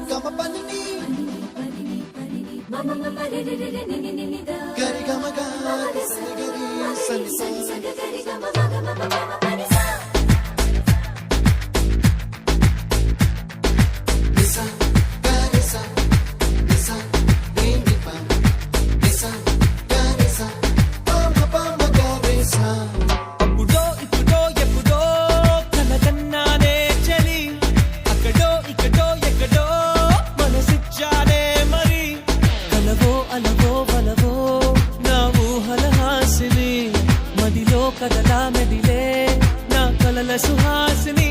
గమ పని గరి గమ గరి సని గరి అప్పుడో ఇప్పుడో ఎప్పుడో కలగన్నానే చలి అక్కడో ఇక్కడో ఎక్కడో మనసిచ్చానే మరి కలవో అలవో వలవో నా ఊహల హాసిని మదిలో కదలా మెదిలే నా కలల సుహాసిని